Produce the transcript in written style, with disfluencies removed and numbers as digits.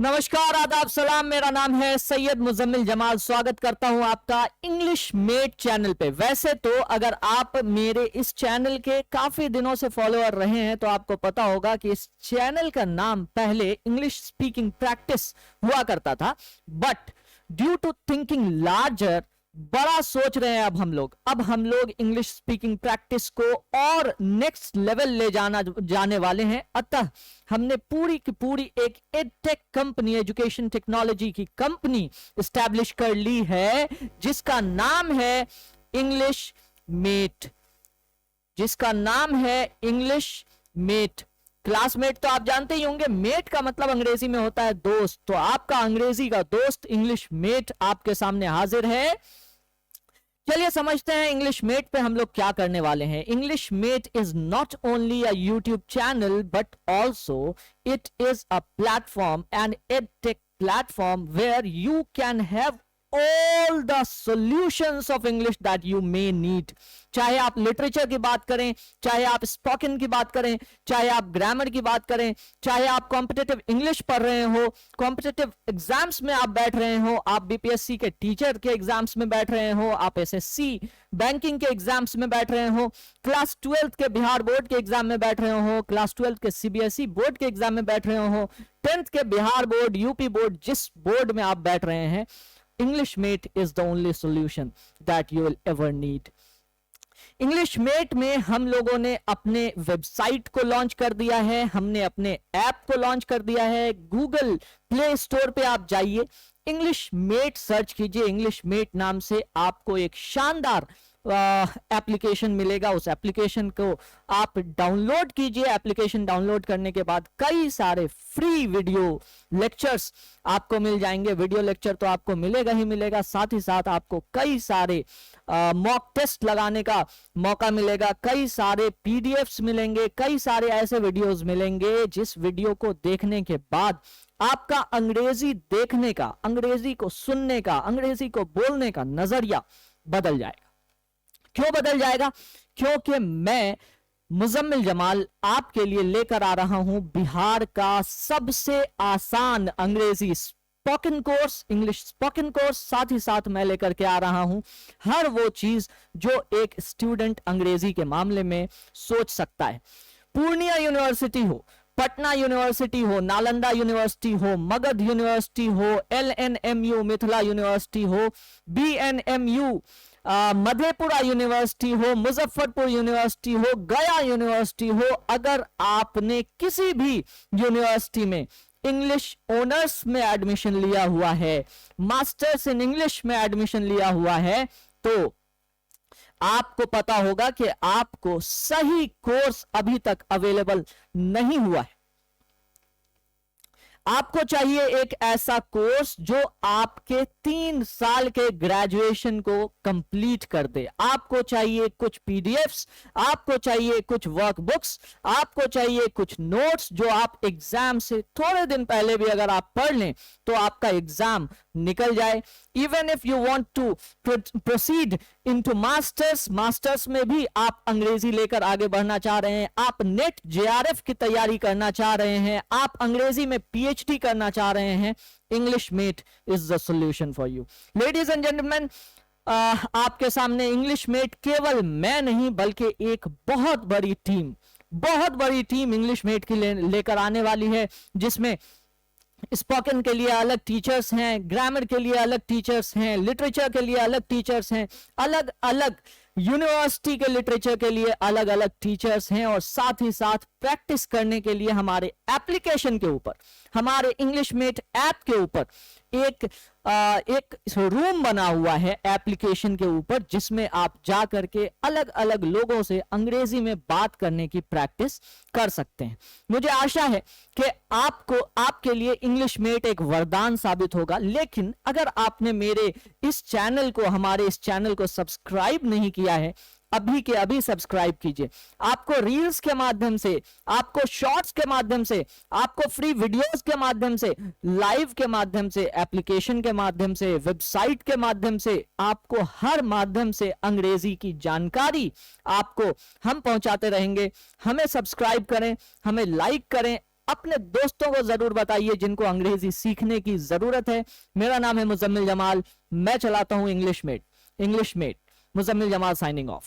नमस्कार, आदाब, सलाम। मेरा नाम है सैयद मुजम्मिल जमाल। स्वागत करता हूं आपका इंग्लिश मेट चैनल पे। वैसे तो अगर आप मेरे इस चैनल के काफी दिनों से फॉलोअर रहे हैं तो आपको पता होगा कि इस चैनल का नाम पहले इंग्लिश स्पीकिंग प्रैक्टिस हुआ करता था, but due to thinking larger, बड़ा सोच रहे हैं अब हम लोग इंग्लिश स्पीकिंग प्रैक्टिस को और नेक्स्ट लेवल ले जाने वाले हैं। अतः हमने पूरी की पूरी एक एडटेक कंपनी, एजुकेशन टेक्नोलॉजी की कंपनी एस्टैब्लिश कर ली है, जिसका नाम है इंग्लिश मेट। क्लासमेट तो आप जानते ही होंगे, मेट का मतलब अंग्रेजी में होता है दोस्त। तो आपका अंग्रेजी का दोस्त इंग्लिश मेट आपके सामने हाजिर है। चलिए समझते हैं इंग्लिश मेट पे हम लोग क्या करने वाले हैं। English Mate is not only a YouTube channel but also it is a platform and edtech platform where you can have all the solutions of English that you may need। चाहे आप literature की बात करें, चाहे आप spoken की बात करें, चाहे आप ग्रामर की बात करें, चाहे आप कॉम्पिटिटिव इंग्लिश पढ़ रहे हो, कॉम्पिटिटिव एग्जाम्स में आप बैठ रहे हो, आप बीपीएससी के टीचर के एग्जाम्स में बैठ रहे हो, आप एसएससी बैंकिंग के एग्जाम्स में बैठ रहे हो, क्लास 12 के बिहार बोर्ड के एग्जाम में बैठ रहे हो, क्लास 12 के सीबीएसई बोर्ड के एग्जाम में बैठ रहे हो, 10th के बिहार बोर्ड, यूपी बोर्ड, जिस बोर्ड में आप बैठ रहे हैं, English Mate is the only solution that you will ever need। English Mate में हम लोगों ने अपने वेबसाइट को लॉन्च कर दिया है, हमने अपने ऐप को लॉन्च कर दिया है। गूगल प्ले स्टोर पे आप जाइए, इंग्लिश मेट सर्च कीजिए। इंग्लिश मेट नाम से आपको एक शानदार एप्लीकेशन मिलेगा। उस एप्लीकेशन को आप डाउनलोड कीजिए। एप्लीकेशन डाउनलोड करने के बाद कई सारे फ्री वीडियो लेक्चर्स आपको मिल जाएंगे। वीडियो लेक्चर तो आपको मिलेगा ही मिलेगा, साथ ही साथ आपको कई सारे मॉक टेस्ट लगाने का मौका मिलेगा, कई सारे पीडीएफ्स मिलेंगे, कई सारे ऐसे वीडियोस मिलेंगे जिस वीडियो को देखने के बाद आपका अंग्रेजी देखने का, अंग्रेजी को सुनने का, अंग्रेजी को बोलने का नजरिया बदल जाएगा। क्यों बदल जाएगा? क्योंकि मैं मुजम्मिल जमाल आपके लिए लेकर आ रहा हूं बिहार का सबसे आसान अंग्रेजी spoken course, English spoken course. साथ ही साथ मैं लेकर के आ रहा हूं हर वो चीज जो एक स्टूडेंट अंग्रेजी के मामले में सोच सकता है। पूर्णिया यूनिवर्सिटी हो, पटना यूनिवर्सिटी हो, नालंदा यूनिवर्सिटी हो, मगध यूनिवर्सिटी हो, LNMU मिथिला यूनिवर्सिटी हो, BNMU मधेपुरा यूनिवर्सिटी हो, मुजफ्फरपुर यूनिवर्सिटी हो, गया यूनिवर्सिटी हो, अगर आपने किसी भी यूनिवर्सिटी में इंग्लिश ऑनर्स में एडमिशन लिया हुआ है, मास्टर्स इन इंग्लिश में एडमिशन लिया हुआ है, तो आपको पता होगा कि आपको सही कोर्स अभी तक अवेलेबल नहीं हुआ है। आपको चाहिए एक ऐसा कोर्स जो आपके 3 साल के ग्रेजुएशन को कंप्लीट कर दे। आपको चाहिए कुछ पीडीएफ्स, आपको चाहिए कुछ वर्कबुक्स, आपको चाहिए कुछ नोट्स जो आप एग्जाम से थोड़े दिन पहले भी अगर आप पढ़ लें तो आपका एग्जाम निकल जाए। Even if you want to proceed into masters में भी आप अंग्रेजी लेकर आगे बढ़ना चाह रहे हैं, आप नेट जेआरएफ की तैयारी करना चाह रहे हैं, आप अंग्रेजी में पीएचडी करना चाह रहे हैं, English Mate is the solution for you. Ladies and gentleman, आपके सामने इंग्लिश मेट केवल मैं नहीं बल्कि एक बहुत बड़ी टीम इंग्लिश मेट की लेकर आने वाली है, जिसमें स्पोकन के लिए अलग टीचर्स हैं, ग्रामर के लिए अलग टीचर्स हैं, लिटरेचर के लिए अलग टीचर्स हैं, अलग अलग यूनिवर्सिटी के लिटरेचर के लिए अलग अलग टीचर्स हैं, और साथ ही साथ प्रैक्टिस करने के लिए हमारे एप्लीकेशन के ऊपर, हमारे इंग्लिश मेट ऐप के ऊपर एक रूम बना हुआ है एप्लीकेशन के ऊपर, जिसमें आप जा करके अलग अलग लोगों से अंग्रेजी में बात करने की प्रैक्टिस कर सकते हैं। मुझे आशा है कि आपके लिए इंग्लिश मेट एक वरदान साबित होगा। लेकिन अगर आपने मेरे इस चैनल को, हमारे इस चैनल को सब्सक्राइब नहीं किया है, अभी के अभी सब्सक्राइब कीजिए। आपको रील्स के माध्यम से, आपको शॉर्ट्स के माध्यम से, आपको फ्री वीडियोस के माध्यम से, लाइव के माध्यम से, एप्लीकेशन के माध्यम से, वेबसाइट के माध्यम से, आपको हर माध्यम से अंग्रेजी की जानकारी आपको हम पहुंचाते रहेंगे। हमें सब्सक्राइब करें, हमें लाइक करें, अपने दोस्तों को जरूर बताइए जिनको अंग्रेजी सीखने की जरूरत है। मेरा नाम है मुजम्मिल जमाल, मैं चलाता हूं English Mate. Muzammil Jamal signing of.